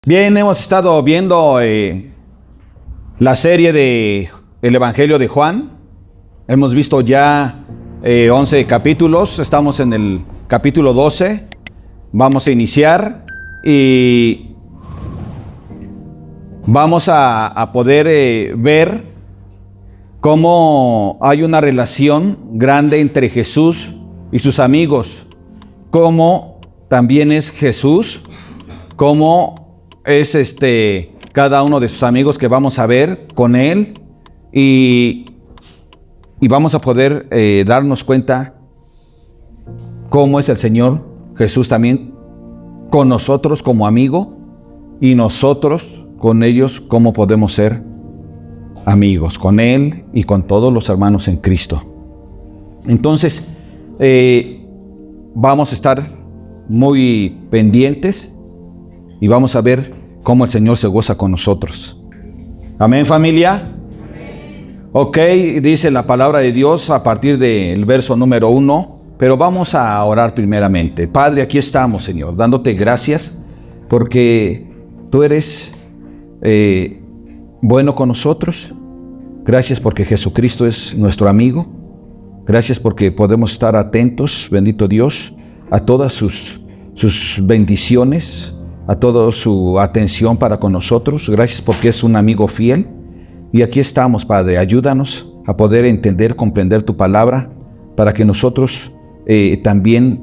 Bien, hemos estado viendo la serie de el Evangelio de Juan. Hemos visto ya 11 capítulos. Estamos en el capítulo 12. Vamos a iniciar y vamos a poder ver cómo hay una relación grande entre Jesús y sus amigos. Cómo también es Jesús, cómo es cada uno de sus amigos que vamos a ver con él y vamos a poder darnos cuenta cómo es el Señor Jesús también con nosotros como amigo y nosotros con ellos cómo podemos ser amigos con él y con todos los hermanos en Cristo. Entonces vamos a estar muy pendientes y vamos a ver cómo el Señor se goza con nosotros. Amén, familia. Ok, dice la palabra de Dios a partir del verso número 1, pero vamos a orar primeramente. Padre, aquí estamos, Señor, dándote gracias porque tú eres bueno con nosotros. Gracias porque Jesucristo es nuestro amigo. Gracias porque podemos estar atentos, bendito Dios, a todas sus bendiciones, a toda su atención para con nosotros. Gracias porque es un amigo fiel. Y aquí estamos, Padre. Ayúdanos a poder entender, comprender tu palabra, para que nosotros también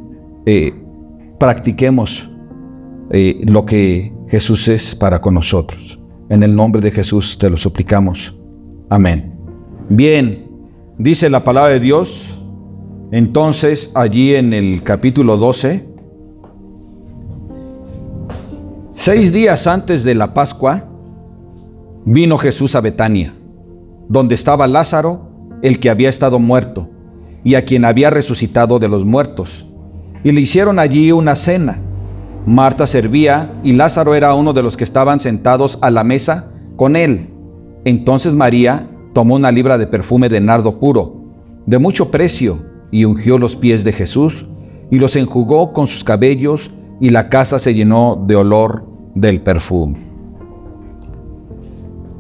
practiquemos lo que Jesús es para con nosotros. En el nombre de Jesús te lo suplicamos. Amén. Bien, dice la palabra de Dios. Entonces, allí en el capítulo 12, 6 días antes de la Pascua, vino Jesús a Betania, donde estaba Lázaro, el que había estado muerto, y a quien había resucitado de los muertos. Y le hicieron allí una cena. Marta servía, y Lázaro era uno de los que estaban sentados a la mesa con él. Entonces María tomó una libra de perfume de nardo puro, de mucho precio, y ungió los pies de Jesús, y los enjugó con sus cabellos, y la casa se llenó de olor del perfume.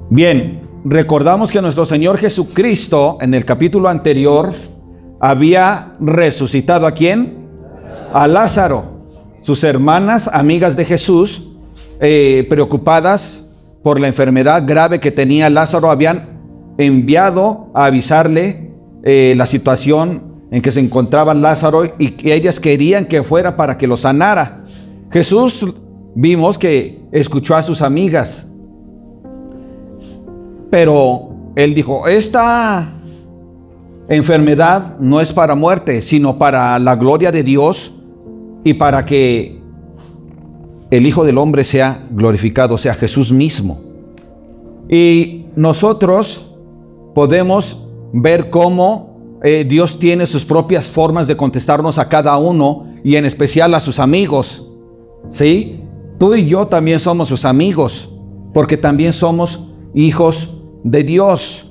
Bien, recordamos que nuestro Señor Jesucristo en el capítulo anterior había resucitado ¿a quién? A Lázaro. Sus hermanas, amigas de Jesús, preocupadas por la enfermedad grave que tenía Lázaro, habían enviado a avisarle la situación en que se encontraba Lázaro y que ellas querían que fuera para que lo sanara. Jesús vimos que escuchó a sus amigas, pero él dijo: esta enfermedad no es para muerte, sino para la gloria de Dios y para que el Hijo del Hombre sea glorificado, sea Jesús mismo. Y nosotros podemos ver cómo Dios tiene sus propias formas de contestarnos a cada uno y en especial a sus amigos. ¿Sí? Tú y yo también somos sus amigos, porque también somos hijos de Dios.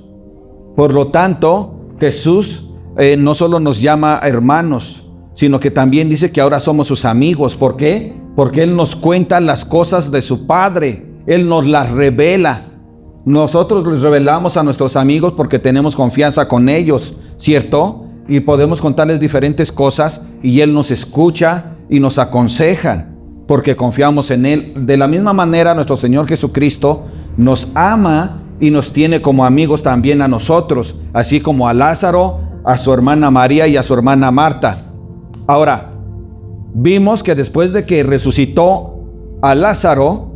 Por lo tanto, Jesús no solo nos llama hermanos, sino que también dice que ahora somos sus amigos. ¿Por qué? Porque Él nos cuenta las cosas de su Padre. Él nos las revela. Nosotros les revelamos a nuestros amigos porque tenemos confianza con ellos, ¿cierto? Y podemos contarles diferentes cosas y Él nos escucha y nos aconseja porque confiamos en Él. De la misma manera, nuestro Señor Jesucristo nos ama y nos tiene como amigos también a nosotros, así como a Lázaro, a su hermana María y a su hermana Marta. Ahora, vimos que después de que resucitó a Lázaro,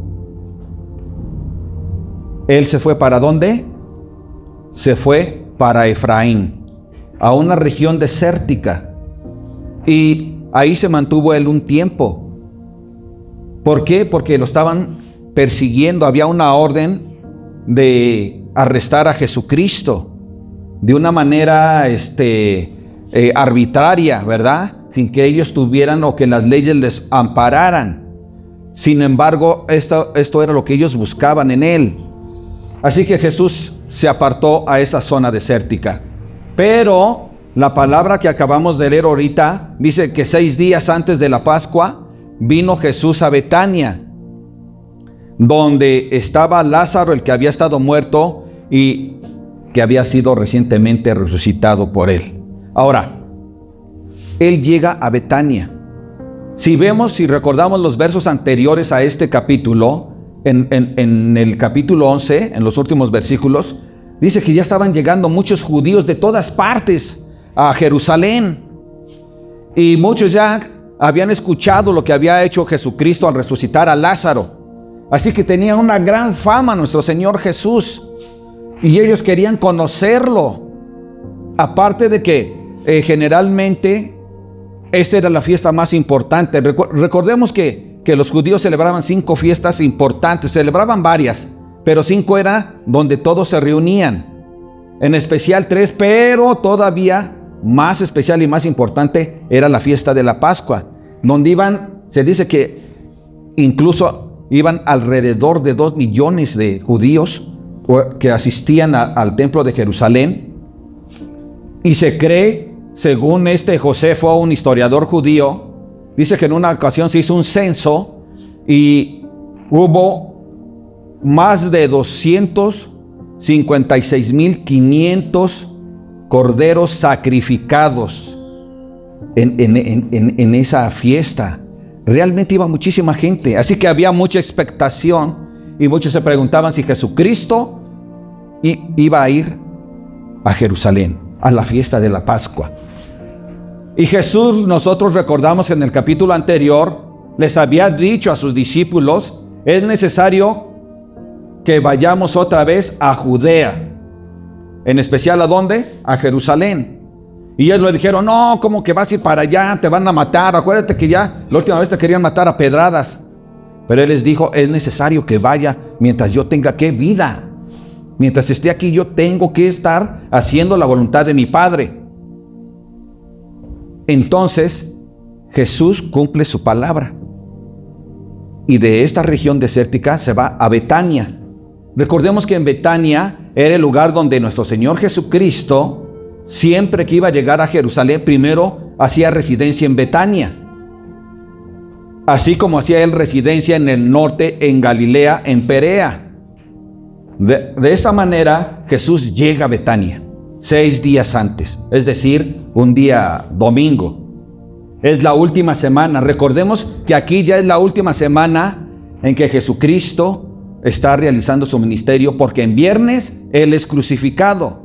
Él se fue ¿para dónde? Se fue para Efraín, a una región desértica. Y ahí se mantuvo Él un tiempo. ¿Por qué? Porque lo estaban persiguiendo. Había una orden de arrestar a Jesucristo de una manera arbitraria, ¿verdad? Sin que ellos tuvieran o que las leyes les ampararan. Sin embargo, esto era lo que ellos buscaban en Él. Así que Jesús se apartó a esa zona desértica. Pero la palabra que acabamos de leer ahorita dice que 6 días antes de la Pascua vino Jesús a Betania. donde estaba Lázaro, el que había estado muerto y que había sido recientemente resucitado por él. Ahora, él llega a Betania. Si recordamos los versos anteriores a este capítulo, en el capítulo 11, en los últimos versículos, dice que ya estaban llegando muchos judíos de todas partes a Jerusalén. Y muchos ya habían escuchado lo que había hecho Jesucristo al resucitar a Lázaro. Así que tenía una gran fama nuestro Señor Jesús. Y ellos querían conocerlo. Aparte de que generalmente esa era la fiesta más importante. Recordemos que los judíos celebraban 5 fiestas importantes. Celebraban varias, pero 5 era donde todos se reunían. En especial 3, pero todavía más especial y más importante era la fiesta de la Pascua, donde iban, se dice que incluso iban alrededor de 2 millones de judíos que asistían al templo de Jerusalén. Y se cree, según Josefo, un historiador judío, dice que en una ocasión se hizo un censo y hubo más de 256,500 corderos sacrificados en esa fiesta. Realmente iba muchísima gente, así que había mucha expectación y muchos se preguntaban si Jesucristo iba a ir a Jerusalén, a la fiesta de la Pascua. Y Jesús, nosotros recordamos en el capítulo anterior, les había dicho a sus discípulos: es necesario que vayamos otra vez a Judea. En especial, ¿a dónde? A Jerusalén. Y ellos le dijeron: no, ¿cómo que vas a ir para allá? Te van a matar. Acuérdate que ya la última vez te querían matar a pedradas. Pero él les dijo: es necesario que vaya mientras yo tenga vida. Mientras esté aquí, yo tengo que estar haciendo la voluntad de mi Padre. Entonces, Jesús cumple su palabra. Y de esta región desértica se va a Betania. Recordemos que en Betania era el lugar donde nuestro Señor Jesucristo, siempre que iba a llegar a Jerusalén, primero hacía residencia en Betania. Así como hacía él residencia en el norte, en Galilea, en Perea. De esa manera, Jesús llega a Betania 6 días antes, es decir, un día domingo. Es la última semana. Recordemos que aquí ya es la última semana en que Jesucristo está realizando su ministerio, porque en viernes Él es crucificado,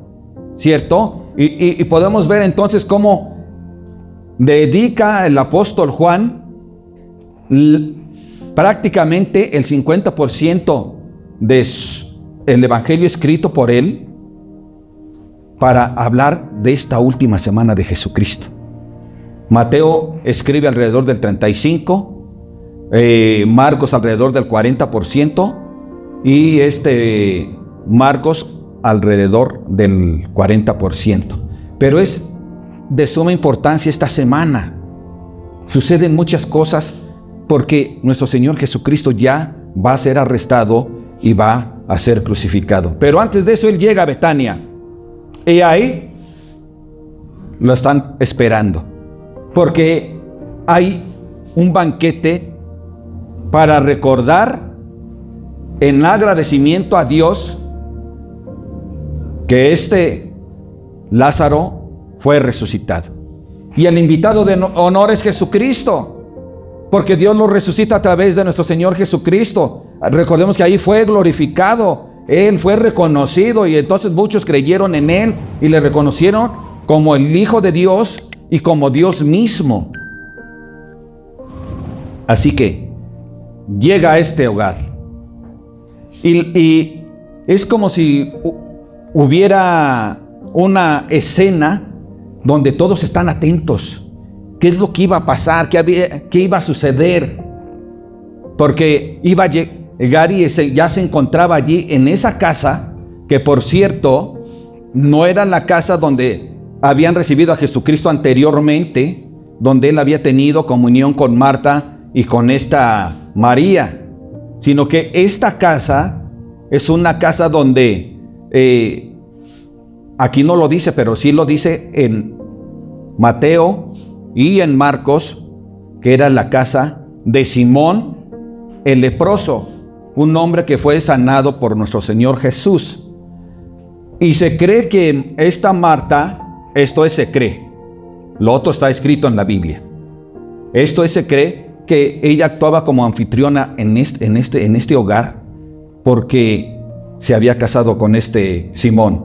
¿cierto? Y podemos ver entonces cómo dedica el apóstol Juan prácticamente el 50% del evangelio escrito por él para hablar de esta última semana de Jesucristo. Mateo escribe alrededor del 35%, Marcos alrededor del 40% y Marcos alrededor del 40%. Pero es de suma importancia esta semana. Suceden muchas cosas porque nuestro Señor Jesucristo ya va a ser arrestado y va a ser crucificado. Pero antes de eso Él llega a Betania y ahí lo están esperando, porque hay un banquete para recordar en agradecimiento a Dios que Lázaro fue resucitado. Y el invitado de honor es Jesucristo, porque Dios lo resucita a través de nuestro Señor Jesucristo. Recordemos que ahí fue glorificado, Él fue reconocido y entonces muchos creyeron en Él y le reconocieron como el Hijo de Dios y como Dios mismo. Así que llega a este hogar y es como si hubiera una escena donde todos están atentos. ¿Qué es lo que iba a pasar? ¿Qué iba a suceder? Porque iba a llegar y ya se encontraba allí en esa casa, que por cierto no era la casa donde habían recibido a Jesucristo anteriormente, donde él había tenido comunión con Marta y con esta María, sino que esta casa es una casa donde aquí no lo dice, pero sí lo dice en Mateo y en Marcos, que era la casa de Simón el leproso. un hombre que fue sanado por nuestro Señor Jesús. Y se cree que esta Marta, esto es se cree, lo otro está escrito en la Biblia. Esto es se cree que ella actuaba como anfitriona en este hogar porque se había casado con este Simón.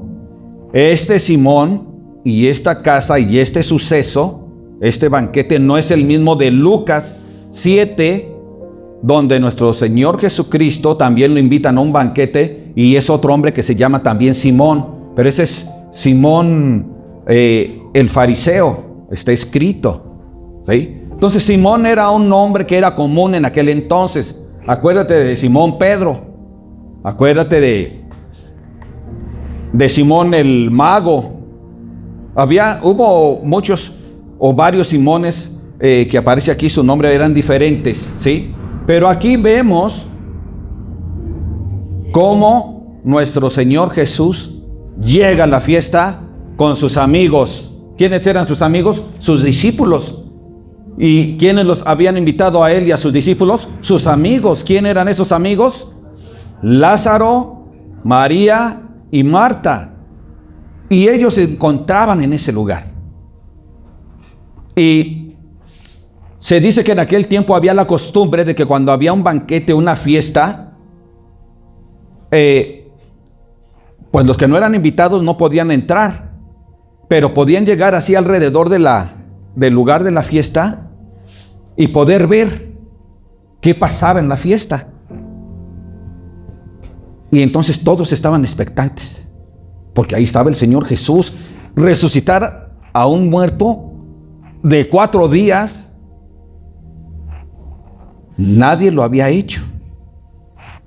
Este Simón y esta casa y este suceso, este banquete no es el mismo de Lucas 7, donde nuestro Señor Jesucristo también lo invitan a un banquete y es otro hombre que se llama también Simón, pero ese es Simón el fariseo, está escrito, ¿sí? Entonces Simón era un nombre que era común en aquel entonces. Acuérdate de Simón Pedro, acuérdate de Simón el mago. Hubo muchos o varios Simones que aparece aquí, su nombre eran diferentes, ¿sí? Pero aquí vemos cómo nuestro Señor Jesús llega a la fiesta con sus amigos. ¿Quiénes eran sus amigos? Sus discípulos. ¿Y quiénes los habían invitado a él y a sus discípulos? Sus amigos. ¿Quién eran esos amigos? Lázaro, María y Marta. Y ellos se encontraban en ese lugar. Y se dice que en aquel tiempo había la costumbre de que cuando había un banquete, una fiesta, pues los que no eran invitados no podían entrar, pero podían llegar así alrededor del lugar de la fiesta y poder ver qué pasaba en la fiesta. Y entonces todos estaban expectantes, porque ahí estaba el Señor Jesús, resucitar a un muerto de 4 días. Nadie lo había hecho.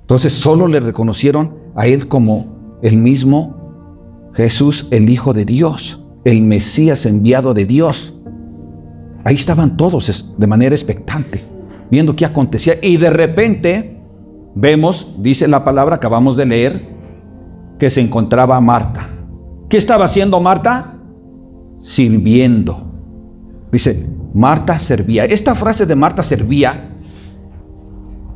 Entonces solo le reconocieron a él como el mismo Jesús, el Hijo de Dios, el Mesías enviado de Dios. Ahí estaban todos de manera expectante, viendo qué acontecía. Y de repente vemos, dice la palabra, acabamos de leer, que se encontraba Marta. ¿Qué estaba haciendo Marta? Sirviendo. Dice, Marta servía. Esta frase de Marta servía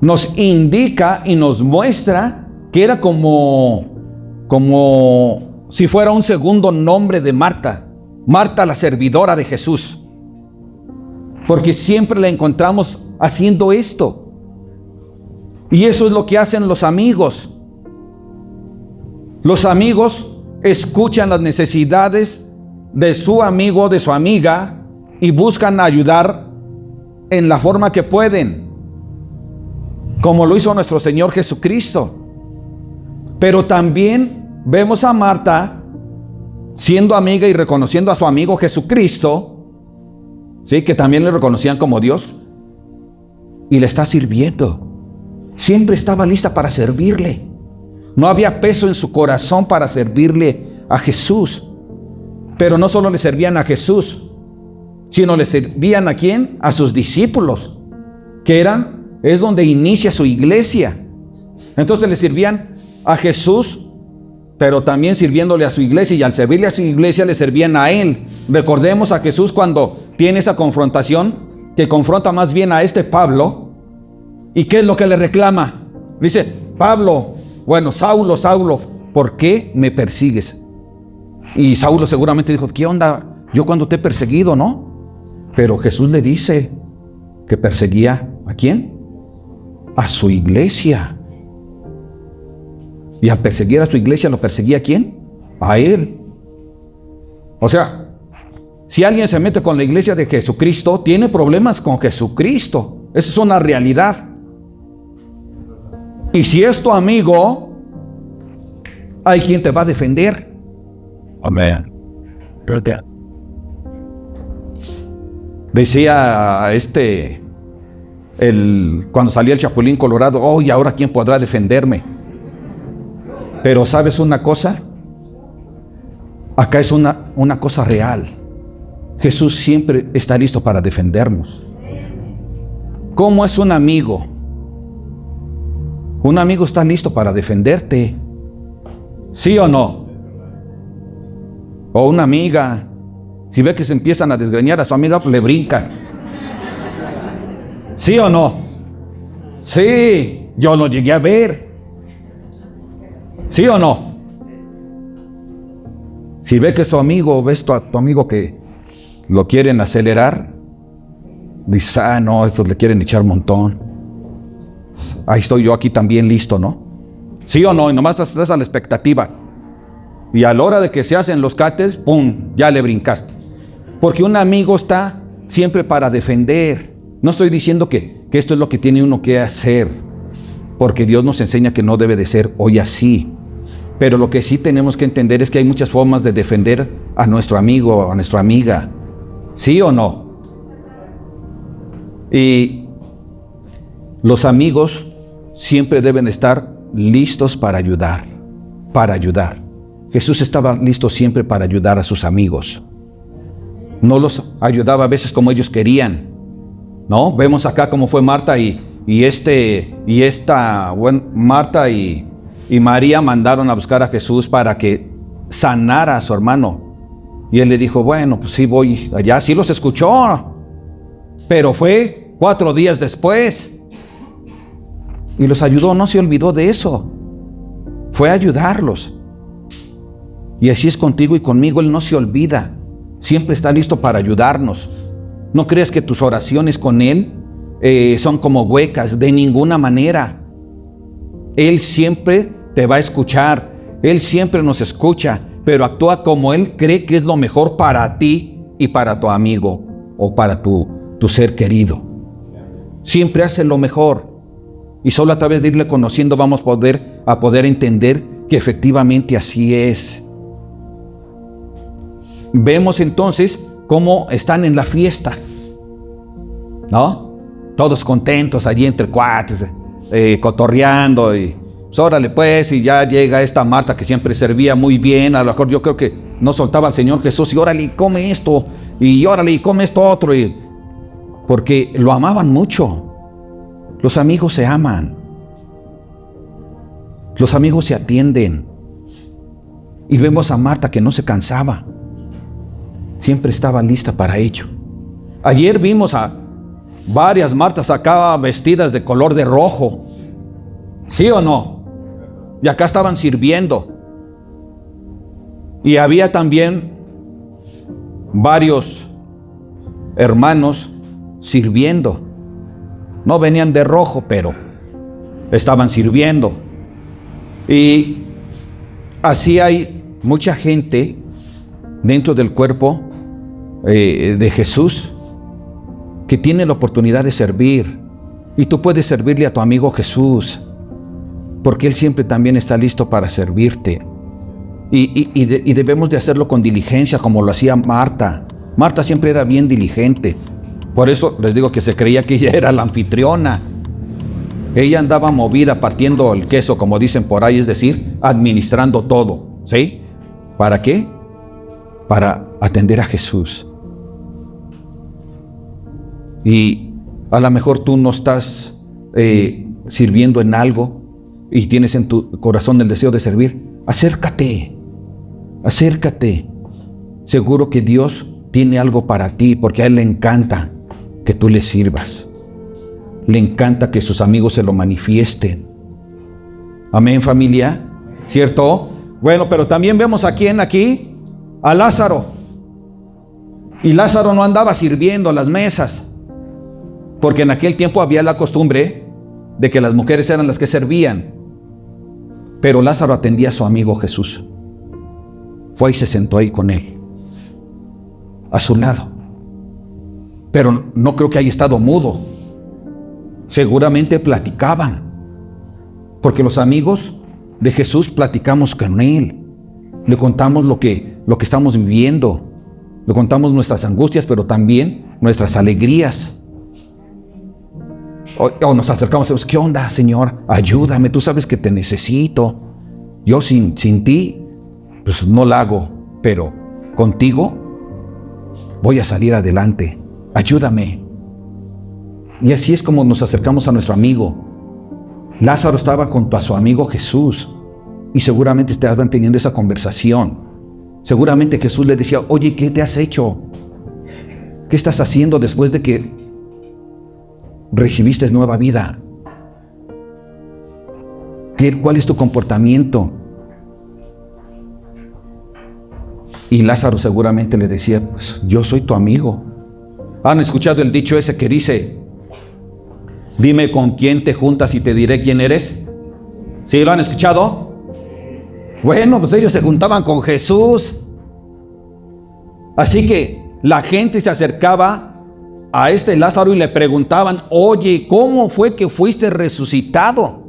nos indica y nos muestra que era como si fuera un segundo nombre de Marta. Marta, la servidora de Jesús. Porque siempre la encontramos haciendo esto. Y eso es lo que hacen los amigos. Los amigos escuchan las necesidades de su amigo, de su amiga, y buscan ayudar en la forma que pueden, como lo hizo nuestro Señor Jesucristo. Pero también vemos a Marta siendo amiga y reconociendo a su amigo Jesucristo, ¿sí? Que también le reconocían como Dios, y le está sirviendo. Siempre estaba lista para servirle. No había peso en su corazón para servirle a Jesús. Pero no solo le servían a Jesús, sino le servían ¿a quién? A sus discípulos, que es donde inicia su iglesia. Entonces le servían a Jesús, pero también sirviéndole a su iglesia, y al servirle a su iglesia le servían a él. Recordemos a Jesús cuando tiene esa confrontación, que confronta más bien a este Pablo. ¿Y qué es lo que le reclama? Dice, Pablo, Saulo, Saulo, ¿por qué me persigues? Y Saulo seguramente dijo, ¿qué onda? Yo cuando te he perseguido, ¿no? Pero Jesús le dice que perseguía ¿a quién? A su iglesia. Y al perseguir a su iglesia, ¿lo perseguía a quién? A él. O sea, si alguien se mete con la iglesia de Jesucristo, tiene problemas con Jesucristo. Esa es una realidad. Y si es tu amigo, hay quien te va a defender. Amén. Decía cuando salía el Chapulín Colorado, ¿y ahora quién podrá defenderme? Pero ¿sabes una cosa? Acá es una cosa real. Jesús siempre está listo para defendernos. ¿Cómo es un amigo? Un amigo está listo para defenderte. ¿Sí o no? O una amiga, si ve que se empiezan a desgreñar a su amiga, pues le brinca. ¿Sí o no? Sí. Yo lo llegué a ver. ¿Sí o no? Si ve que su amigo, ves a tu amigo que lo quieren acelerar, dice, no, estos le quieren echar un montón. Ahí estoy yo aquí también listo, ¿no? ¿Sí o no? Y nomás estás a la expectativa. Y a la hora de que se hacen los cates, ¡pum!, ya le brincaste. Porque un amigo está siempre para defender. No estoy diciendo que esto es lo que tiene uno que hacer, porque Dios nos enseña que no debe de ser hoy así. Pero lo que sí tenemos que entender es que hay muchas formas de defender a nuestro amigo, a nuestra amiga. ¿Sí o no? Y los amigos siempre deben estar listos para ayudar, para ayudar. Jesús estaba listo siempre para ayudar a sus amigos. No los ayudaba a veces como ellos querían, ¿no? Vemos acá cómo fue Marta Marta y María mandaron a buscar a Jesús para que sanara a su hermano. Y él le dijo, bueno, pues sí voy allá. Sí los escuchó, pero fue 4 días después. Y los ayudó, no se olvidó de eso. Fue a ayudarlos. Y así es contigo y conmigo, Él no se olvida. Siempre está listo para ayudarnos. No creas que tus oraciones con Él son como huecas, de ninguna manera. Él siempre te va a escuchar. Él siempre nos escucha, pero actúa como Él cree que es lo mejor para ti y para tu amigo o para tu ser querido. Siempre hace lo mejor. Y solo a través de irle conociendo vamos a poder entender que efectivamente así es. Vemos entonces cómo están en la fiesta, ¿no? Todos contentos allí entre cuates, cotorreando y pues órale pues, y ya llega esta Marta que siempre servía muy bien. A lo mejor yo creo que no soltaba al Señor Jesús y órale, come esto, y órale, come esto otro, porque lo amaban mucho. Los amigos se aman. Los amigos se atienden. Y vemos a Marta que no se cansaba. Siempre estaba lista para ello. Ayer vimos a varias Martas acá vestidas de color de rojo. ¿Sí o no? Y acá estaban sirviendo. Y había también varios hermanos sirviendo. No venían de rojo, pero estaban sirviendo. Y así hay mucha gente dentro del cuerpo de Jesús que tiene la oportunidad de servir. Y tú puedes servirle a tu amigo Jesús, porque Él siempre también está listo para servirte. Y debemos de hacerlo con diligencia, como lo hacía Marta. Marta siempre era bien diligente. Por eso les digo que se creía que ella era la anfitriona. Ella andaba movida partiendo el queso, como dicen por ahí, es decir, administrando todo. ¿Sí? ¿Para qué? Para atender a Jesús. Y a lo mejor tú no estás sirviendo en algo y tienes en tu corazón el deseo de servir. Acércate, acércate. Seguro que Dios tiene algo para ti, porque a Él le encanta que tú le sirvas. Le encanta que sus amigos se lo manifiesten. Amén, familia. ¿Cierto? Bueno, pero también vemos aquí a Lázaro. Y Lázaro no andaba sirviendo a las mesas, porque en aquel tiempo había la costumbre de que las mujeres eran las que servían. Pero Lázaro atendía a su amigo Jesús. Fue y se sentó ahí con él, a su lado. Pero no creo que haya estado mudo. Seguramente platicaban, porque los amigos de Jesús platicamos con Él. Le contamos lo que estamos viviendo. Le contamos nuestras angustias, pero también nuestras alegrías. O nos acercamos y decimos, ¿qué onda, Señor? Ayúdame, tú sabes que te necesito. Yo sin ti, pues no la hago, pero contigo voy a salir adelante. Ayúdame. Y así es como nos acercamos a nuestro amigo. Lázaro estaba junto a su amigo Jesús y seguramente estaban teniendo esa conversación. Seguramente Jesús le decía, oye, ¿qué te has hecho? ¿Qué estás haciendo después de que recibiste nueva vida? ¿Cuál es tu comportamiento? Y Lázaro seguramente le decía, pues yo soy tu amigo. ¿Han escuchado el dicho ese que dice, dime con quién te juntas y te diré quién eres? ¿Sí lo han escuchado? Bueno, pues ellos se juntaban con Jesús. Así que la gente se acercaba a este Lázaro y le preguntaban, oye, ¿cómo fue que fuiste resucitado?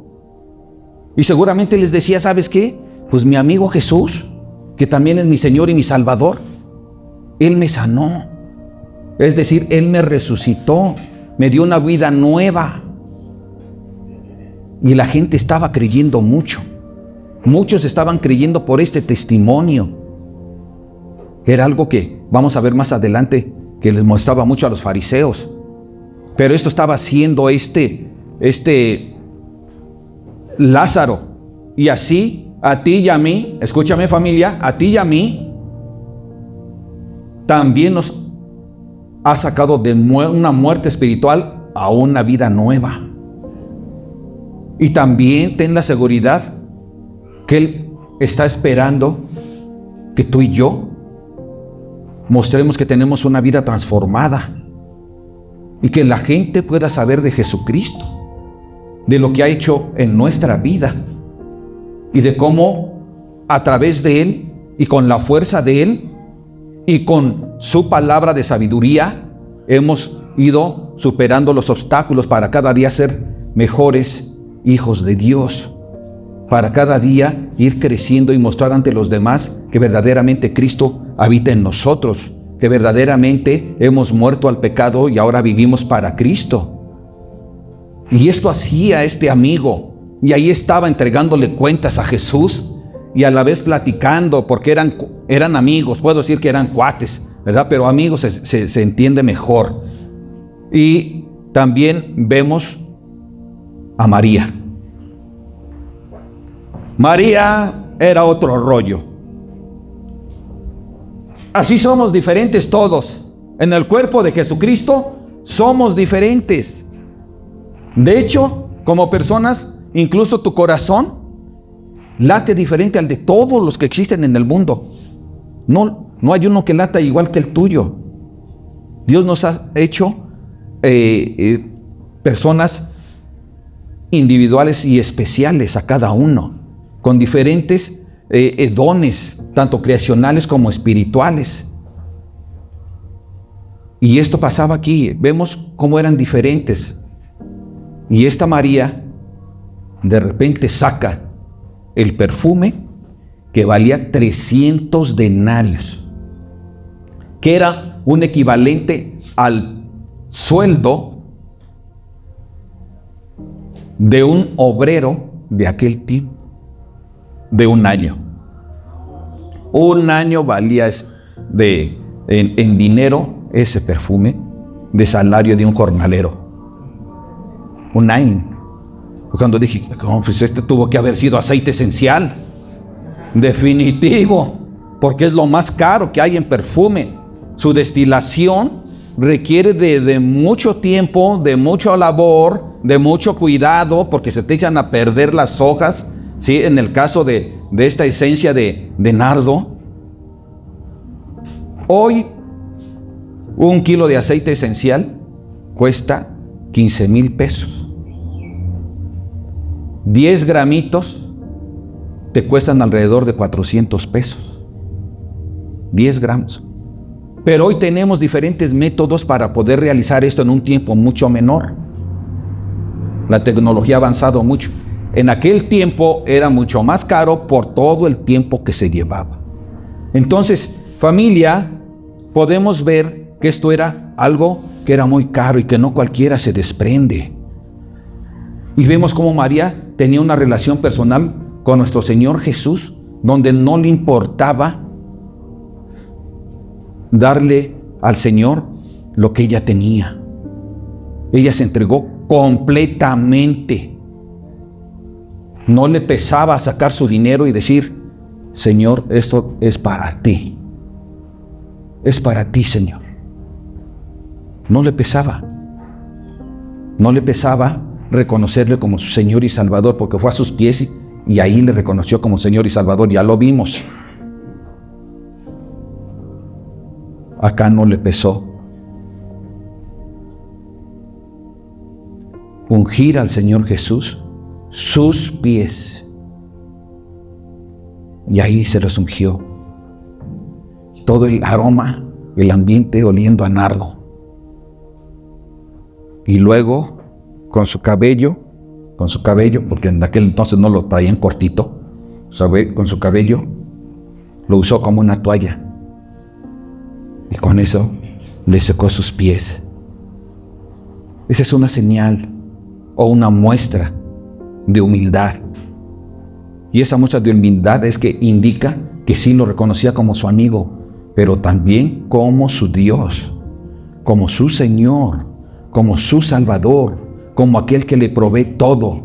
Y seguramente les decía, ¿sabes qué? Pues mi amigo Jesús, que también es mi Señor y mi Salvador, Él me sanó. Es decir, Él me resucitó, me dio una vida nueva. Y la gente estaba creyendo mucho. Muchos estaban creyendo por este testimonio. Era algo que vamos a ver más adelante, que les mostraba mucho a los fariseos. Pero esto estaba haciendo este Lázaro. Y así, a ti y a mí, escúchame familia, a ti y a mí, también nos ha sacado de una muerte espiritual a una vida nueva. Y también ten la seguridad que Él está esperando que tú y yo mostremos que tenemos una vida transformada y que la gente pueda saber de Jesucristo, de lo que ha hecho en nuestra vida y de cómo a través de Él y con la fuerza de Él y con su palabra de sabiduría hemos ido superando los obstáculos para cada día ser mejores hijos de Dios, para cada día ir creciendo y mostrar ante los demás que verdaderamente Cristo habita en nosotros, que verdaderamente hemos muerto al pecado y ahora vivimos para Cristo. Y esto hacía este amigo, y ahí estaba entregándole cuentas a Jesús y a la vez platicando, porque eran amigos, puedo decir que eran cuates, ¿verdad? Pero amigos se entiende mejor. Y también vemos a María. María era otro rollo. Así somos diferentes todos. En el cuerpo de Jesucristo somos diferentes. De hecho, como personas, incluso tu corazón late diferente al de todos los que existen en el mundo. No hay uno que lata igual que el tuyo. Dios nos ha hecho personas individuales y especiales a cada uno, con diferentes dones, tanto creacionales como espirituales. Y esto pasaba aquí, vemos cómo eran diferentes. Y esta María de repente saca el perfume que valía 300 denarios, que era un equivalente al sueldo de un obrero de aquel tiempo, de un año. Un año valía en dinero ese perfume de salario de un jornalero. Un año. Cuando dije, pues este tuvo que haber sido aceite esencial, definitivo, porque es lo más caro que hay en perfume. Su destilación requiere de mucho tiempo, de mucha labor, de mucho cuidado, porque se te echan a perder las hojas, ¿sí? En el caso de esta esencia de nardo. Hoy, 1 kilo de aceite esencial cuesta 15,000 pesos. 10 gramitos te cuestan alrededor de 400 pesos. 10 gramos. Pero hoy tenemos diferentes métodos para poder realizar esto en un tiempo mucho menor. La tecnología ha avanzado mucho. En aquel tiempo era mucho más caro por todo el tiempo que se llevaba. Entonces, familia, podemos ver que esto era algo que era muy caro y que no cualquiera se desprende. Y vemos cómo María tenía una relación personal con nuestro Señor Jesús, donde no le importaba darle al Señor lo que ella tenía. Ella se entregó completamente. No le pesaba sacar su dinero y decir, Señor, esto es para ti. Es para ti, Señor. No le pesaba. No le pesaba reconocerle como su Señor y Salvador, porque fue a sus pies y ahí le reconoció como Señor y Salvador. Ya lo vimos. Acá no le pesó ungir al Señor Jesús sus pies, y ahí se los ungió. Todo el aroma, el ambiente oliendo a nardo. Y luego con su cabello, porque en aquel entonces no lo traían cortito, con su cabello lo usó como una toalla, y con eso le secó sus pies. Esa es una señal o una muestra de humildad. Y esa muestra de humildad es que indica que sí lo reconocía como su amigo, pero también como su Dios, como su Señor, como su Salvador, como aquel que le provee todo.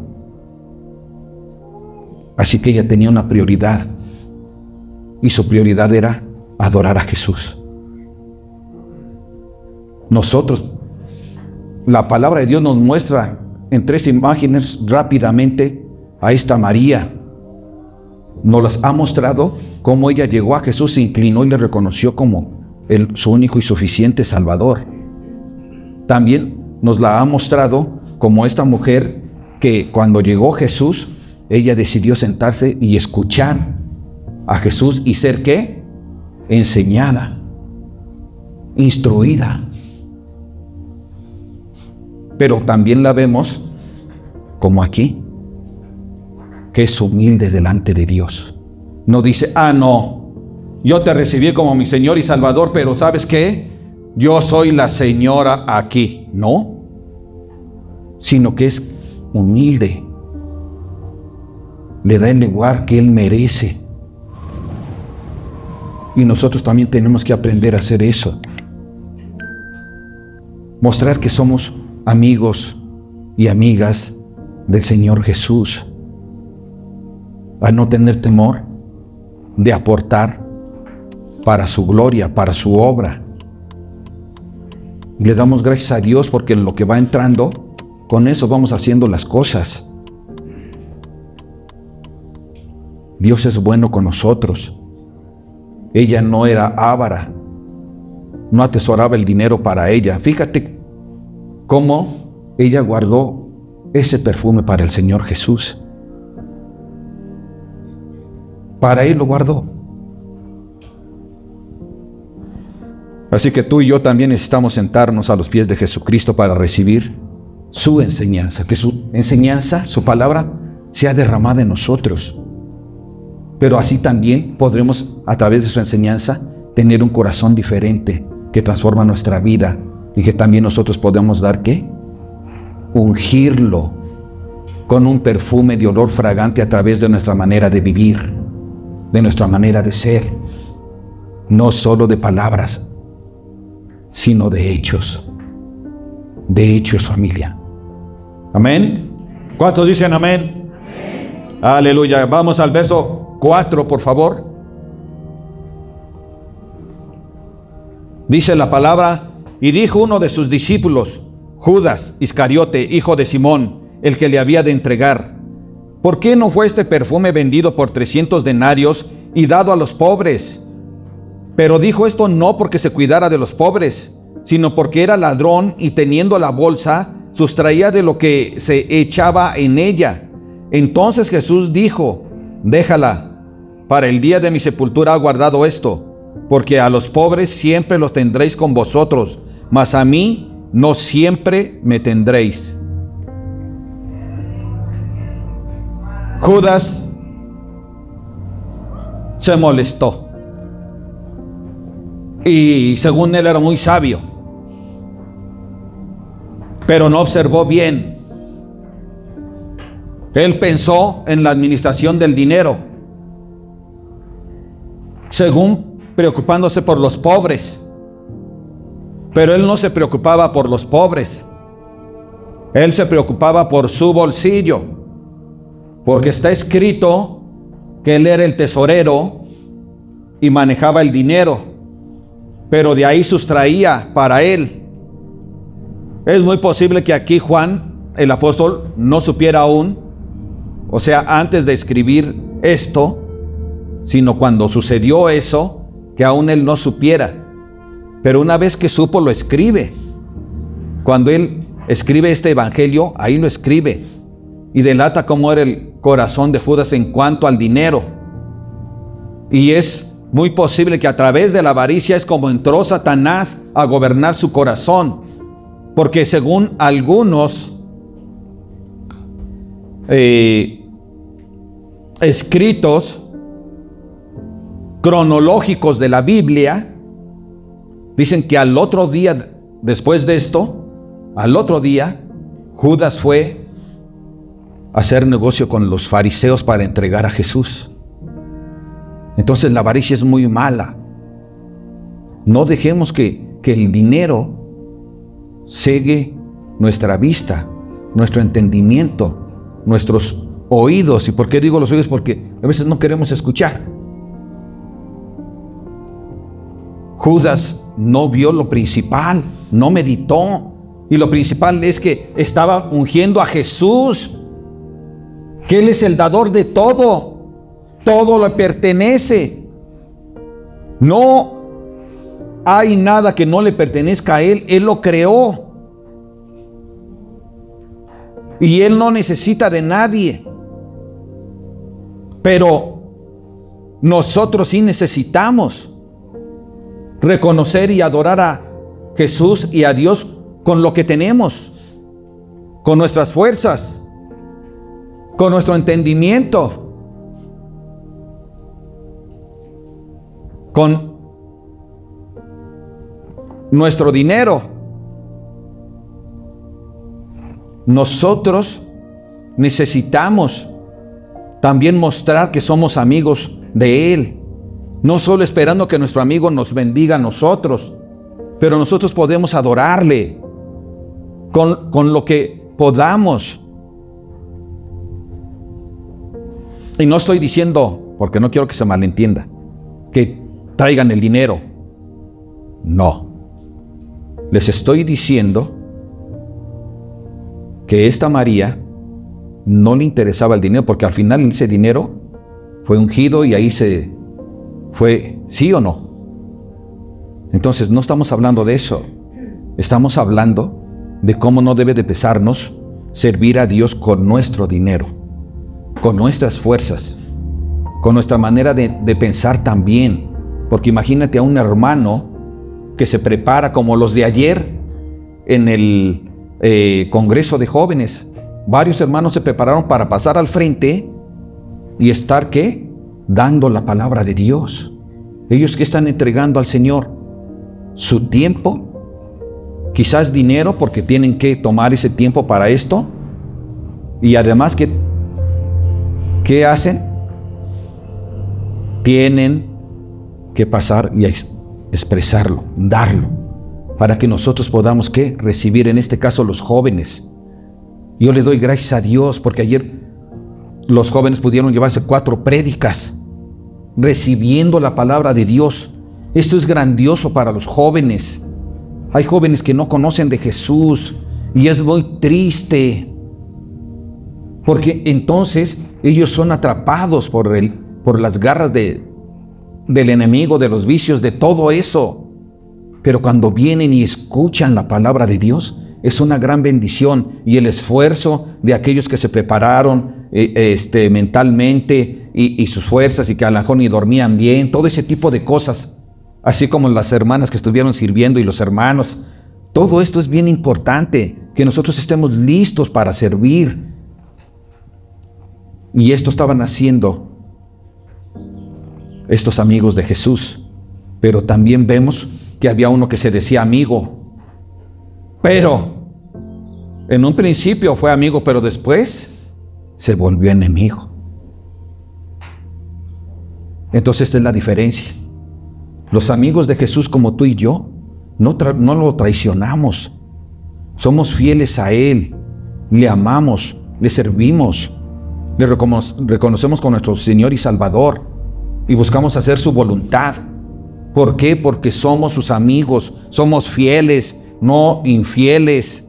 Así que ella tenía una prioridad, y su prioridad era adorar a Jesús. Nosotros, la palabra de Dios nos muestra en 3 imágenes rápidamente a esta María. Nos las ha mostrado cómo ella llegó a Jesús, se inclinó y le reconoció como su único y suficiente Salvador. También nos la ha mostrado como esta mujer que cuando llegó Jesús, ella decidió sentarse y escuchar a Jesús y ser ¿qué? Enseñada, instruida. Pero también la vemos como aquí, que es humilde delante de Dios. No dice, no, yo te recibí como mi Señor y Salvador, pero ¿sabes qué? Yo soy la señora aquí. No, sino que es humilde. Le da el lugar que Él merece. Y nosotros también tenemos que aprender a hacer eso. Mostrar que somos amigos y amigas del Señor Jesús, a no tener temor de aportar para su gloria, para su obra. Y le damos gracias a Dios porque en lo que va entrando, con eso vamos haciendo las cosas. Dios es bueno con nosotros. Ella no era avara, no atesoraba el dinero para ella. Fíjate cómo ella guardó ese perfume para el Señor Jesús. Para Él lo guardó. Así que tú y yo también necesitamos sentarnos a los pies de Jesucristo para recibir su enseñanza. Que su enseñanza, su palabra, sea derramada en nosotros. Pero así también podremos, a través de su enseñanza, tener un corazón diferente que transforma nuestra vida y que también nosotros podemos dar, ¿qué? Ungirlo con un perfume de olor fragante a través de nuestra manera de vivir, de nuestra manera de ser, no solo de palabras, sino de hechos. De hechos, familia. Amén. ¿Cuántos dicen amén? Amén. Aleluya. Vamos al verso 4, por favor. Dice la palabra: y dijo uno de sus discípulos, Judas Iscariote, hijo de Simón, el que le había de entregar: ¿por qué no fue este perfume vendido por 300 denarios y dado a los pobres? Pero dijo esto no porque se cuidara de los pobres, sino porque era ladrón y teniendo la bolsa, sustraía de lo que se echaba en ella. Entonces Jesús dijo: déjala, para el día de mi sepultura ha guardado esto, porque a los pobres siempre los tendréis con vosotros, mas a mí no siempre me tendréis. Judas se molestó, y según él era muy sabio, pero no observó bien. Él pensó en la administración del dinero, según preocupándose por los pobres, pero él no se preocupaba por los pobres. Él se preocupaba por su bolsillo, porque está escrito que él era el tesorero y manejaba el dinero, pero de ahí sustraía para él. Es muy posible que aquí Juan, el apóstol, no supiera aún o sea, antes de escribir esto, sino cuando sucedió eso, que aún él no supiera. Pero una vez que supo, lo escribe. Cuando él escribe este evangelio, ahí lo escribe. Y delata cómo era el corazón de Judas en cuanto al dinero. Y es muy posible que a través de la avaricia es como entró Satanás a gobernar su corazón. Porque según algunos escritos cronológicos de la Biblia, dicen que al otro día, después de esto, al otro día, Judas fue a hacer negocio con los fariseos para entregar a Jesús. Entonces la avaricia es muy mala. No dejemos que el dinero cegue nuestra vista, nuestro entendimiento, nuestros oídos. ¿Y por qué digo los oídos? Porque a veces no queremos escuchar. Judas no vio lo principal, no meditó. Y lo principal es que estaba ungiendo a Jesús, que Él es el dador de todo. Todo le pertenece. No hay nada que no le pertenezca a Él. Él lo creó. Y Él no necesita de nadie. Pero nosotros sí necesitamos reconocer y adorar a Jesús y a Dios con lo que tenemos, con nuestras fuerzas, con nuestro entendimiento, con nuestro dinero. Nosotros necesitamos también mostrar que somos amigos de Él, no solo esperando que nuestro amigo nos bendiga a nosotros, pero nosotros podemos adorarle con lo que podamos. Y no estoy diciendo, porque no quiero que se malentienda, que traigan el dinero. No. Les estoy diciendo que esta María no le interesaba el dinero, porque al final ese dinero fue ungido y ahí se fue, ¿sí o no? Entonces no estamos hablando de eso. Estamos hablando de cómo no debe de pesarnos servir a Dios con nuestro dinero, con nuestras fuerzas, con nuestra manera de pensar también. Porque imagínate a un hermano que se prepara como los de ayer en el Congreso de Jóvenes. Varios hermanos se prepararon para pasar al frente y estar, ¿qué? Dando la palabra de Dios. Ellos que están entregando al Señor su tiempo, quizás dinero, porque tienen que tomar ese tiempo para esto. Y además, ¿qué hacen? Tienen que pasar y expresarlo, darlo, para que nosotros podamos, ¿qué? Recibir, en este caso, los jóvenes. Yo le doy gracias a Dios porque ayer los jóvenes pudieron llevarse 4 prédicas recibiendo la palabra de Dios. Esto es grandioso para los jóvenes. Hay jóvenes que no conocen de Jesús y es muy triste, porque entonces ellos son atrapados por las garras del enemigo, de los vicios, de todo eso. Pero cuando vienen y escuchan la palabra de Dios, es una gran bendición. Y el esfuerzo de aquellos que se prepararon mentalmente y sus fuerzas, y que a lo mejor ni dormían bien, todo ese tipo de cosas, así como las hermanas que estuvieron sirviendo y los hermanos, todo esto es bien importante, que nosotros estemos listos para servir. Y esto estaban haciendo estos amigos de Jesús. Pero también vemos que había uno que se decía amigo, pero en un principio fue amigo, pero después se volvió enemigo. Entonces esta es la diferencia. Los amigos de Jesús, como tú y yo, no lo traicionamos. Somos fieles a Él, le amamos, le servimos, le reconocemos como nuestro Señor y Salvador y buscamos hacer su voluntad. ¿Por qué? Porque somos sus amigos, somos fieles, no infieles.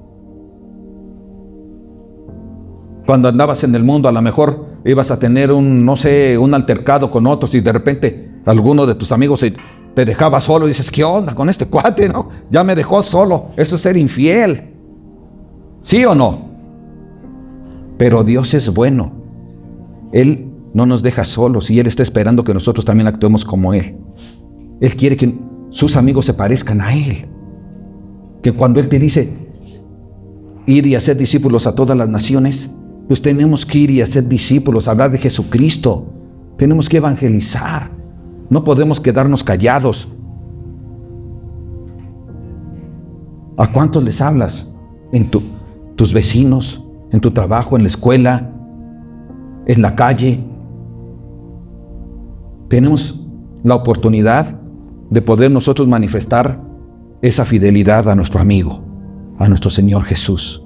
Cuando andabas en el mundo, a lo mejor ibas a tener un altercado con otros y de repente alguno de tus amigos te dejaba solo y dices, ¿qué onda con este cuate, no? Ya me dejó solo. Eso es ser infiel. ¿Sí o no? Pero Dios es bueno. Él no nos deja solos y Él está esperando que nosotros también actuemos como Él. Él quiere que sus amigos se parezcan a Él. Que cuando Él te dice ir y hacer discípulos a todas las naciones, pues tenemos que ir y hacer discípulos, hablar de Jesucristo. Tenemos que evangelizar. No podemos quedarnos callados. ¿A cuántos les hablas? En tus vecinos, en tu trabajo, en la escuela, en la calle. Tenemos la oportunidad de poder nosotros manifestar esa fidelidad a nuestro amigo, a nuestro Señor Jesús,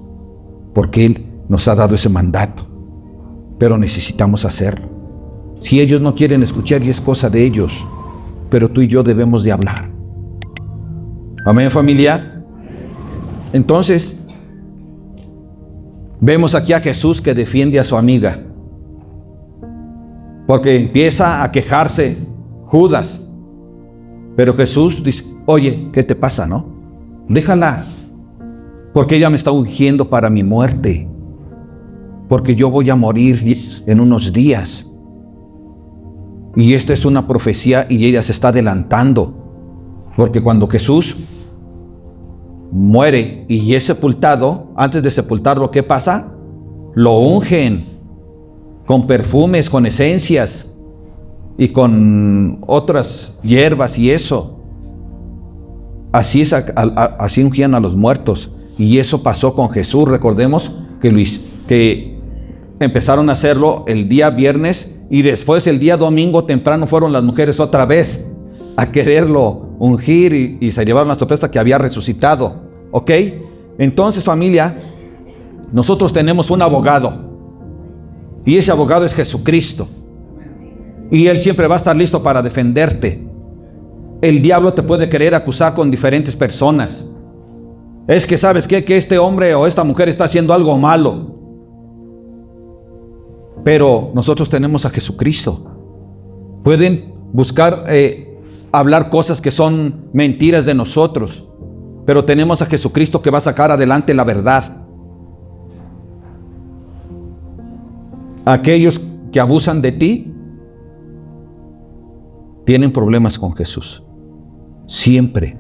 porque Él nos ha dado ese mandato, pero necesitamos hacerlo. Si ellos no quieren escuchar, y es cosa de ellos, pero tú y yo debemos de hablar. Amén, familia. Entonces, vemos aquí a Jesús que defiende a su amiga, porque empieza a quejarse Judas, pero Jesús dice, oye, ¿qué te pasa, no? Déjala, porque ella me está ungiendo para mi muerte, porque yo voy a morir en unos días. Y esta es una profecía y ella se está adelantando, porque cuando Jesús muere y es sepultado, antes de sepultarlo, ¿qué pasa? Lo ungen con perfumes, con esencias y con otras hierbas y eso. Así ungían a los muertos. Y eso pasó con Jesús. Recordemos que empezaron a hacerlo el día viernes y después el día domingo temprano fueron las mujeres otra vez a quererlo ungir y se llevaron la sorpresa que había resucitado. ¿Ok? Entonces, familia, nosotros tenemos un abogado y ese abogado es Jesucristo y Él siempre va a estar listo para defenderte. El diablo te puede querer acusar con diferentes personas. Es que ¿sabes qué? Que este hombre o esta mujer está haciendo algo malo. Pero nosotros tenemos a Jesucristo. Pueden buscar hablar cosas que son mentiras de nosotros, pero tenemos a Jesucristo que va a sacar adelante la verdad. Aquellos que abusan de ti tienen problemas con Jesús. Siempre,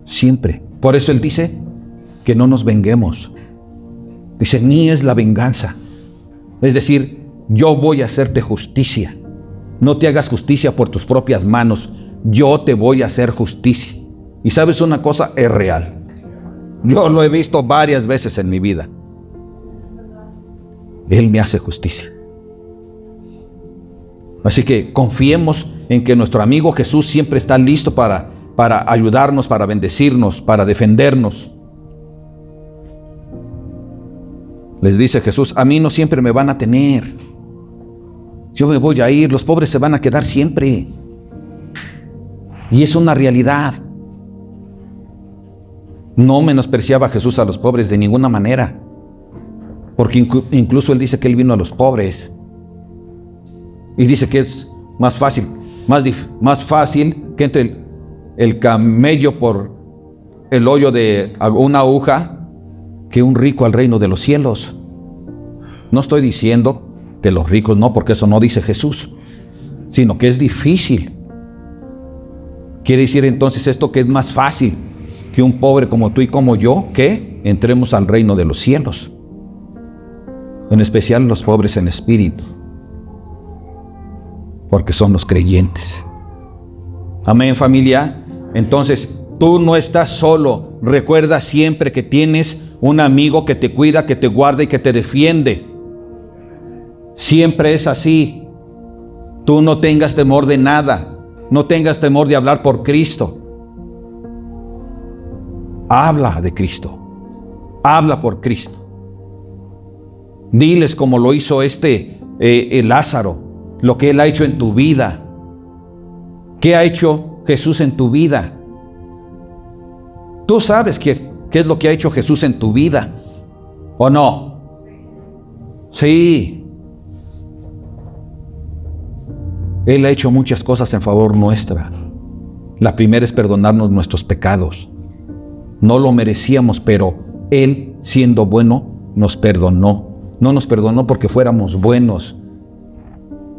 siempre. Por eso Él dice que no nos venguemos. Dice, ni es la venganza. Es decir, yo voy a hacerte justicia. No te hagas justicia por tus propias manos. Yo te voy a hacer justicia. Y sabes una cosa, es real. Yo lo he visto varias veces en mi vida. Él me hace justicia. Así que confiemos en que nuestro amigo Jesús siempre está listo para ayudarnos, para bendecirnos, para defendernos. Les dice Jesús, a mí no siempre me van a tener. Yo me voy a ir, los pobres se van a quedar siempre. Y es una realidad. No menospreciaba Jesús a los pobres de ninguna manera, porque incluso Él dice que Él vino a los pobres. Y dice que es más fácil que entre el camello por el hoyo de una aguja que un rico al reino de los cielos. No estoy diciendo que los ricos no, porque eso no dice Jesús, sino que es difícil. Quiere decir entonces esto que es más fácil que un pobre como tú y como yo, que entremos al reino de los cielos. En especial los pobres en espíritu, porque son los creyentes. Amén, familia. Entonces, tú no estás solo. Recuerda siempre que tienes un amigo que te cuida, que te guarda y que te defiende. Siempre es así. Tú no tengas temor de nada. No tengas temor de hablar por Cristo. Habla de Cristo. Habla por Cristo. Diles como lo hizo Lázaro, lo que él ha hecho en tu vida. ¿Qué ha hecho Jesús en tu vida? Tú sabes qué es lo que ha hecho Jesús en tu vida, ¿o no? Sí. Él ha hecho muchas cosas en favor nuestra. La primera es perdonarnos nuestros pecados. No lo merecíamos, pero Él, siendo bueno, nos perdonó. No nos perdonó porque fuéramos buenos.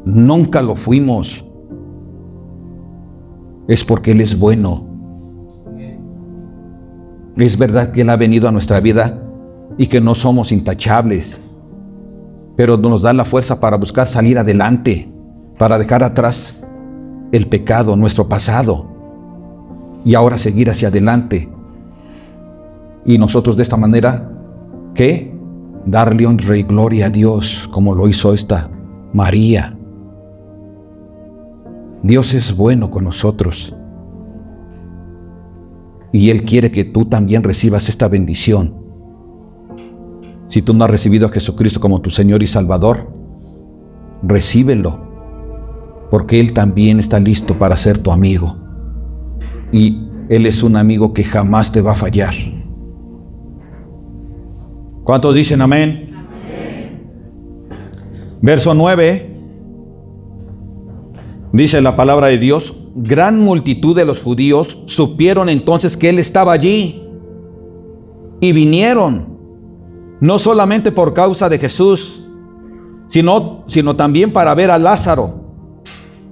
Nunca lo fuimos. Es porque Él es bueno. Es verdad que Él ha venido a nuestra vida y que no somos intachables, pero nos da la fuerza para buscar salir adelante, para dejar atrás el pecado, nuestro pasado, y ahora seguir hacia adelante. Y nosotros de esta manera, ¿qué? Darle honra y gloria a Dios, como lo hizo esta María. Dios es bueno con nosotros. Y Él quiere que tú también recibas esta bendición. Si tú no has recibido a Jesucristo como tu Señor y Salvador, recíbelo, porque Él también está listo para ser tu amigo. Y Él es un amigo que jamás te va a fallar. ¿Cuántos dicen amén? Amén. Verso 9, dice la palabra de Dios: gran multitud de los judíos supieron entonces que Él estaba allí y vinieron, no solamente por causa de Jesús, sino también para ver a Lázaro,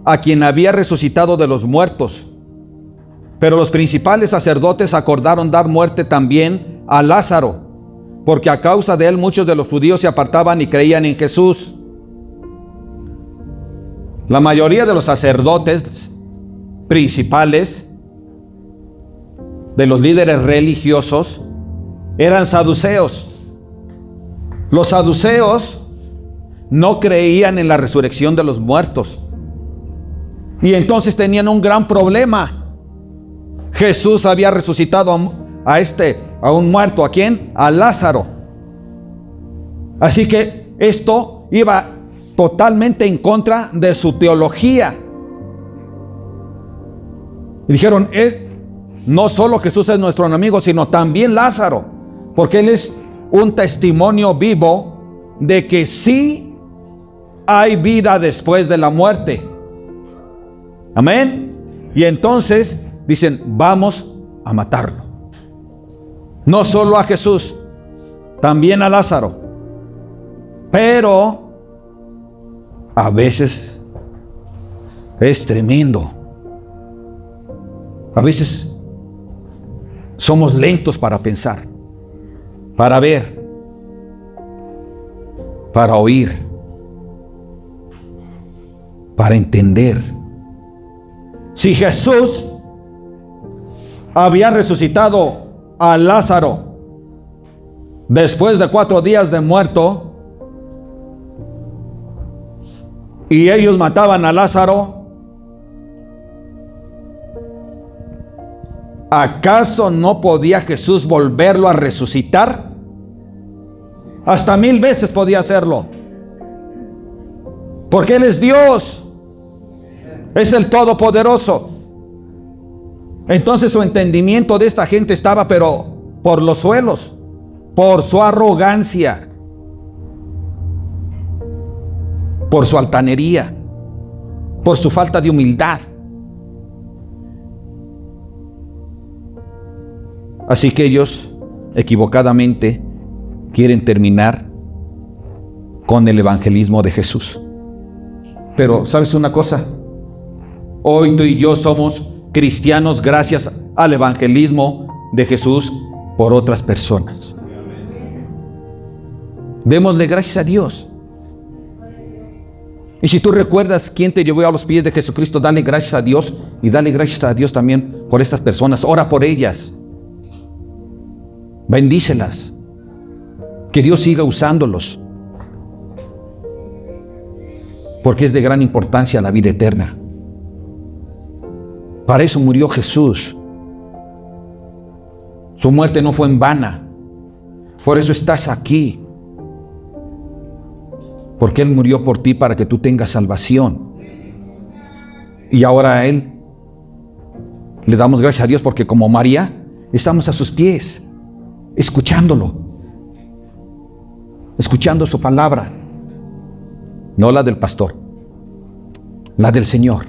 a quien había resucitado de los muertos. Pero los principales sacerdotes acordaron dar muerte también a Lázaro, porque a causa de él muchos de los judíos se apartaban y creían en Jesús. La mayoría de los sacerdotes principales, de los líderes religiosos, eran saduceos. Los saduceos no creían en la resurrección de los muertos, y entonces tenían un gran problema. Jesús había resucitado a un muerto. ¿A quién? A Lázaro. Así que esto iba totalmente en contra de su teología. Y dijeron, no solo Jesús es nuestro enemigo, sino también Lázaro, porque Él es un testimonio vivo de que sí hay vida después de la muerte. Amén. Y entonces dicen, vamos a matarlo. No solo a Jesús, también a Lázaro. Pero a veces es tremendo. A veces somos lentos para pensar, para ver, para oír, para entender. Si Jesús había resucitado a Lázaro después de 4 días de muerto, y ellos mataban a Lázaro, ¿acaso no podía Jesús volverlo a resucitar? Hasta 1000 veces podía hacerlo, porque Él es Dios, es el Todopoderoso. Entonces su entendimiento de esta gente estaba pero por los suelos, por su arrogancia, por su altanería, por su falta de humildad. Así que ellos equivocadamente quieren terminar con el evangelismo de Jesús. Pero ¿sabes una cosa? Hoy tú y yo somos cristianos gracias al evangelismo de Jesús por otras personas. Démosle gracias a Dios. Y si tú recuerdas quién te llevó a los pies de Jesucristo, dale gracias a Dios, y dale gracias a Dios también por estas personas. Ora por ellas, bendícelas, que Dios siga usándolos, porque es de gran importancia la vida eterna. Para eso murió Jesús. Su muerte no fue en vana. Por eso estás aquí, porque Él murió por ti para que tú tengas salvación. Y ahora a Él le damos gracias a Dios, porque como María estamos a sus pies, escuchándolo, escuchando su palabra, no la del pastor, la del Señor,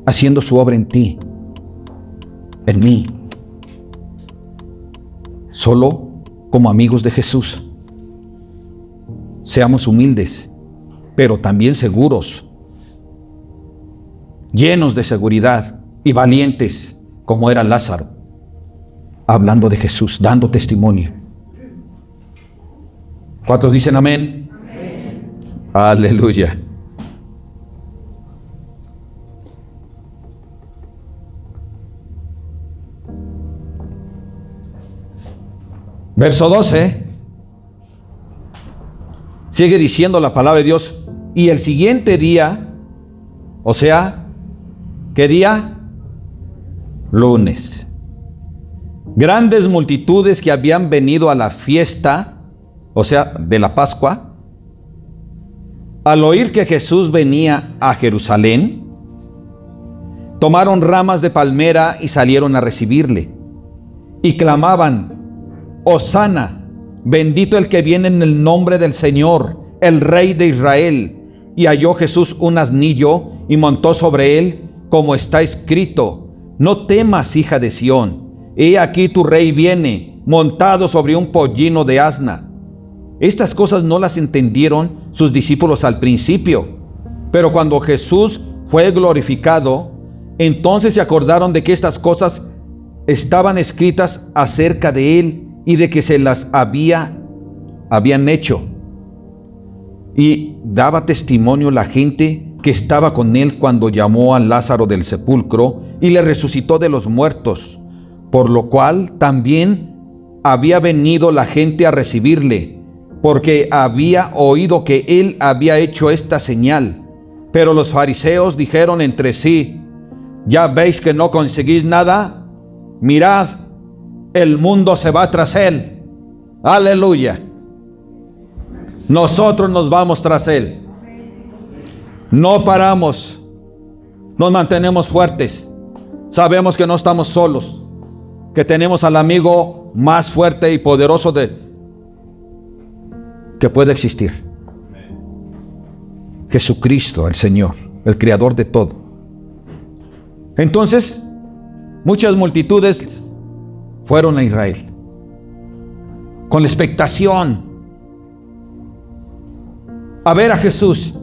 haciendo su obra en ti, en mí. Solo como amigos de Jesús, seamos humildes, pero también seguros, llenos de seguridad y valientes, como era Lázaro, hablando de Jesús, dando testimonio. ¿Cuántos dicen amén? Amén. Aleluya. Verso 12. Sigue diciendo la palabra de Dios. Y el siguiente día, o sea, ¿qué día? Lunes. Grandes multitudes que habían venido a la fiesta, o sea, de la Pascua, al oír que Jesús venía a Jerusalén, tomaron ramas de palmera y salieron a recibirle. Y clamaban: Hosana, bendito el que viene en el nombre del Señor, el Rey de Israel. Y halló Jesús un asnillo y montó sobre él, como está escrito: No temas, hija de Sión, he aquí tu rey viene, montado sobre un pollino de asna. Estas cosas no las entendieron sus discípulos al principio, pero cuando Jesús fue glorificado, entonces se acordaron de que estas cosas estaban escritas acerca de él y de que se las habían hecho. Y daba testimonio la gente que estaba con él cuando llamó a Lázaro del sepulcro y le resucitó de los muertos, por lo cual también había venido la gente a recibirle, porque había oído que él había hecho esta señal. Pero los fariseos dijeron entre sí: ¿Ya veis que no conseguís nada? Mirad, el mundo se va tras él. Aleluya. Nosotros nos vamos tras él. No paramos. Nos mantenemos fuertes. Sabemos que no estamos solos, que tenemos al amigo más fuerte y poderoso que puede existir. Jesucristo, el Señor, el creador de todo. Entonces, muchas multitudes fueron a Israel con la expectación a ver a Jesús,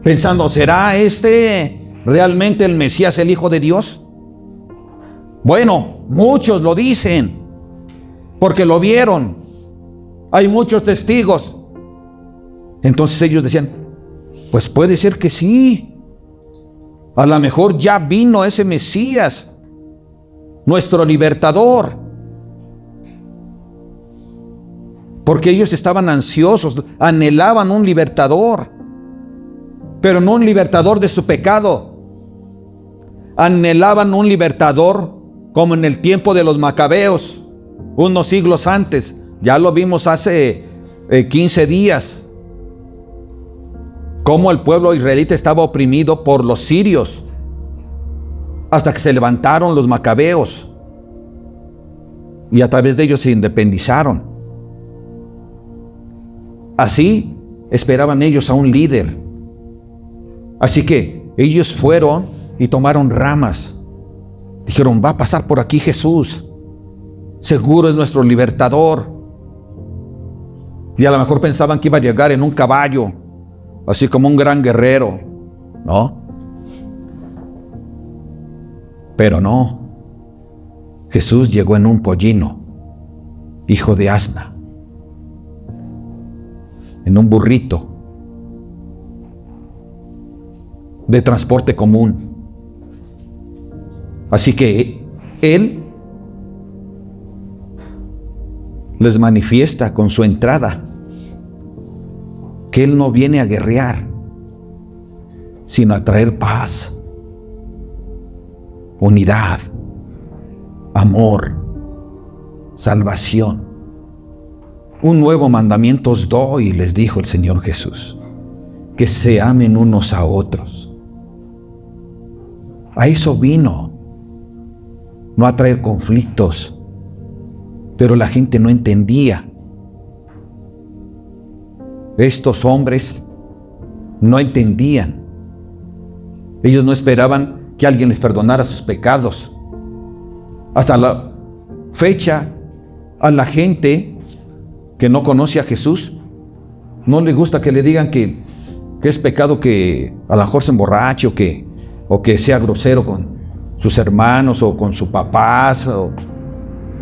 pensando: ¿será este realmente el Mesías, el Hijo de Dios? Bueno, muchos lo dicen porque lo vieron. Hay muchos testigos. Entonces ellos decían: pues puede ser que sí. A lo mejor ya vino ese Mesías, nuestro libertador. Porque ellos estaban ansiosos, anhelaban un libertador, pero no un libertador de su pecado. Anhelaban un libertador como en el tiempo de los macabeos, unos siglos antes. Ya lo vimos hace 15 días. Cómo el pueblo israelita estaba oprimido por los sirios, hasta que se levantaron los macabeos y a través de ellos se independizaron. Así esperaban ellos a un líder. Así que ellos fueron y tomaron ramas. Dijeron: va a pasar por aquí Jesús, seguro es nuestro libertador. Y a lo mejor pensaban que iba a llegar en un caballo, así como un gran guerrero, ¿no? Pero no. Jesús llegó en un pollino, hijo de asna, en un burrito de transporte común. Así que Él les manifiesta con su entrada que Él no viene a guerrear, sino a traer paz, unidad, amor, salvación. Un nuevo mandamiento os doy, les dijo el Señor Jesús: que se amen unos a otros. A eso vino, no a traer conflictos. Pero la gente no entendía. Estos hombres no entendían. Ellos no esperaban que alguien les perdonara sus pecados. Hasta la fecha, a la gente que no conoce a Jesús, no le gusta que le digan que es pecado que a lo mejor se emborrache o que sea grosero con sus hermanos o con sus papás.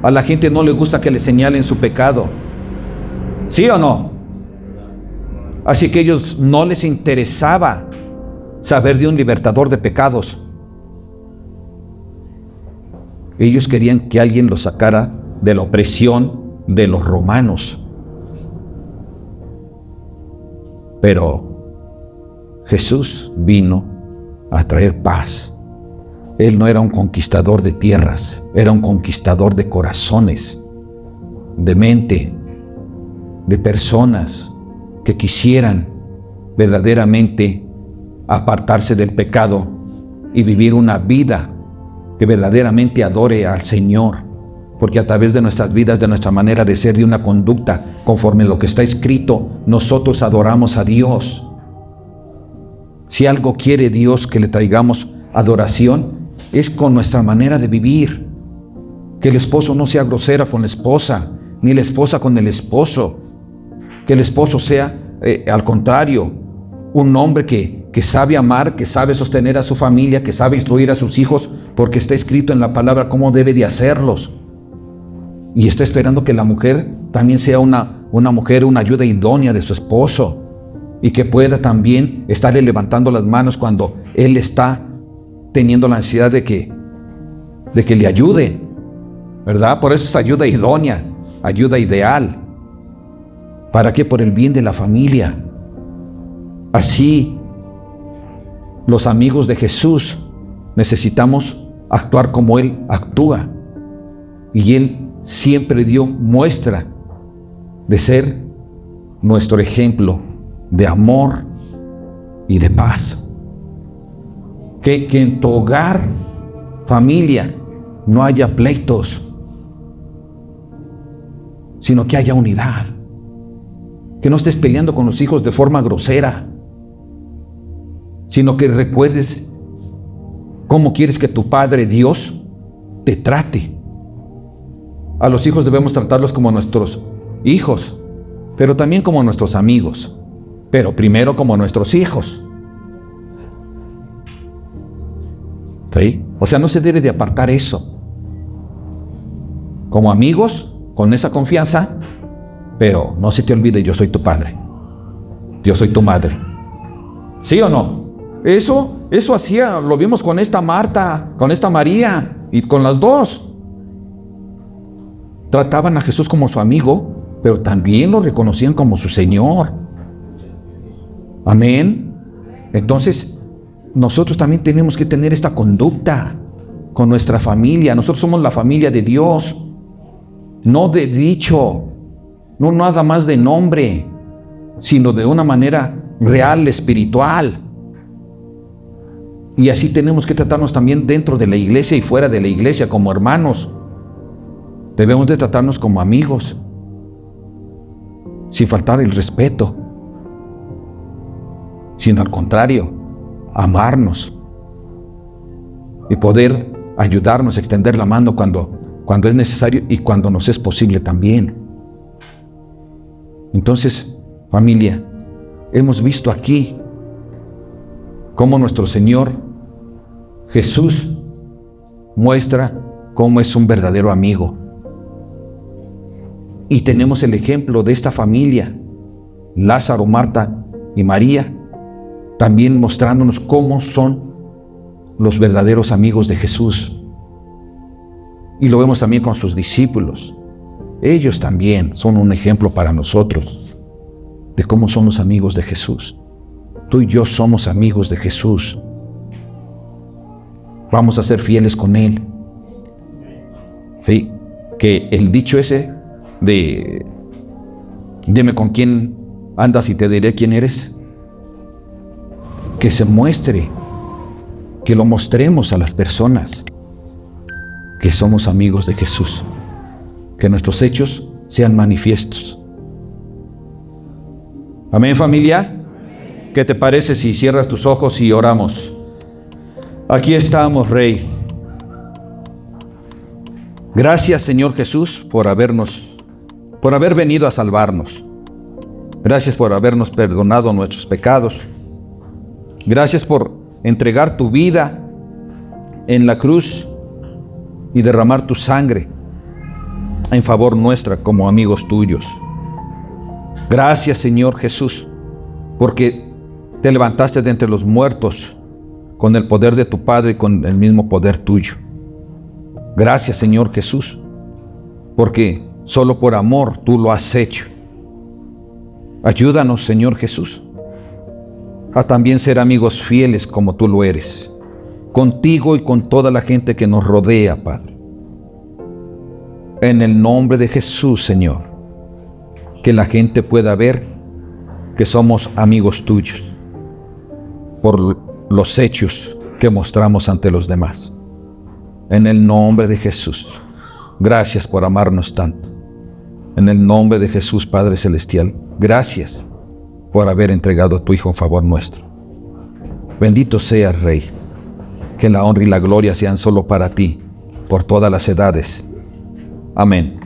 A la gente no le gusta que le señalen su pecado. ¿Sí o no? Así que a ellos no les interesaba saber de un libertador de pecados. Ellos querían que alguien los sacara de la opresión de los romanos. Pero Jesús vino a traer paz. Él no era un conquistador de tierras, era un conquistador de corazones, de mente, de personas que quisieran verdaderamente apartarse del pecado y vivir una vida que verdaderamente adore al Señor, porque a través de nuestras vidas, de nuestra manera de ser, de una conducta conforme a lo que está escrito, nosotros adoramos a Dios. Si algo quiere Dios que le traigamos adoración, es con nuestra manera de vivir. Que el esposo no sea grosero con la esposa, ni la esposa con el esposo. Que el esposo sea, al contrario, un hombre que sabe amar, que sabe sostener a su familia, que sabe instruir a sus hijos, porque está escrito en la palabra cómo debe de hacerlos. Y está esperando que la mujer también sea una mujer, una ayuda idónea de su esposo, y que pueda también estarle levantando las manos cuando él está teniendo la necesidad de que le ayude, ¿verdad? Por eso es ayuda idónea, ayuda ideal. ¿Para qué? Por el bien de la familia. Así, los amigos de Jesús necesitamos actuar como Él actúa. Y Él siempre dio muestra de ser nuestro ejemplo de amor y de paz. Que en tu hogar, familia, no haya pleitos, sino que haya unidad. Que no estés peleando con los hijos de forma grosera, sino que recuerdes cómo quieres que tu Padre Dios te trate. A los hijos debemos tratarlos como nuestros hijos, pero también como nuestros amigos, pero primero como nuestros hijos. ¿Sí? O sea, no se debe de apartar eso. Como amigos, con esa confianza, pero no se te olvide, yo soy tu padre, yo soy tu madre. ¿Sí o no? Eso hacía, lo vimos con esta Marta, con esta María, y con las dos. Trataban a Jesús como su amigo, pero también lo reconocían como su Señor. Amén. Entonces, nosotros también tenemos que tener esta conducta con nuestra familia. Nosotros somos la familia de Dios, no de dicho, no nada más de nombre, sino de una manera real, espiritual. Y así tenemos que tratarnos también dentro de la iglesia y fuera de la iglesia como hermanos. Debemos de tratarnos como amigos, sin faltar el respeto, sino al contrario, amarnos y poder ayudarnos, extender la mano cuando es necesario y cuando nos es posible también. Entonces, familia, hemos visto aquí cómo nuestro Señor Jesús muestra cómo es un verdadero amigo. Y tenemos el ejemplo de esta familia, Lázaro, Marta y María, también mostrándonos cómo son los verdaderos amigos de Jesús. Y lo vemos también con sus discípulos. Ellos también son un ejemplo para nosotros de cómo son los amigos de Jesús. Tú y yo somos amigos de Jesús. Vamos a ser fieles con Él. Sí, que el dicho ese de dime con quién andas y te diré quién eres, que se muestre, que lo mostremos a las personas que somos amigos de Jesús, que nuestros hechos sean manifiestos. Amén, familia. ¿Qué te parece si cierras tus ojos y oramos? Aquí estamos, Rey. Gracias, Señor Jesús, por haber venido a salvarnos. Gracias por habernos perdonado nuestros pecados. Gracias por entregar tu vida en la cruz y derramar tu sangre en favor nuestra como amigos tuyos. Gracias, Señor Jesús, porque te levantaste de entre los muertos con el poder de tu Padre y con el mismo poder tuyo. Gracias, Señor Jesús, porque solo por amor tú lo has hecho. Ayúdanos, Señor Jesús, a también ser amigos fieles como tú lo eres, contigo y con toda la gente que nos rodea, Padre. En el nombre de Jesús, Señor, que la gente pueda ver que somos amigos tuyos por los hechos que mostramos ante los demás. En el nombre de Jesús, gracias por amarnos tanto. En el nombre de Jesús, Padre Celestial, gracias por haber entregado a tu Hijo en favor nuestro. Bendito seas, Rey. Que la honra y la gloria sean solo para ti, por todas las edades. Amén.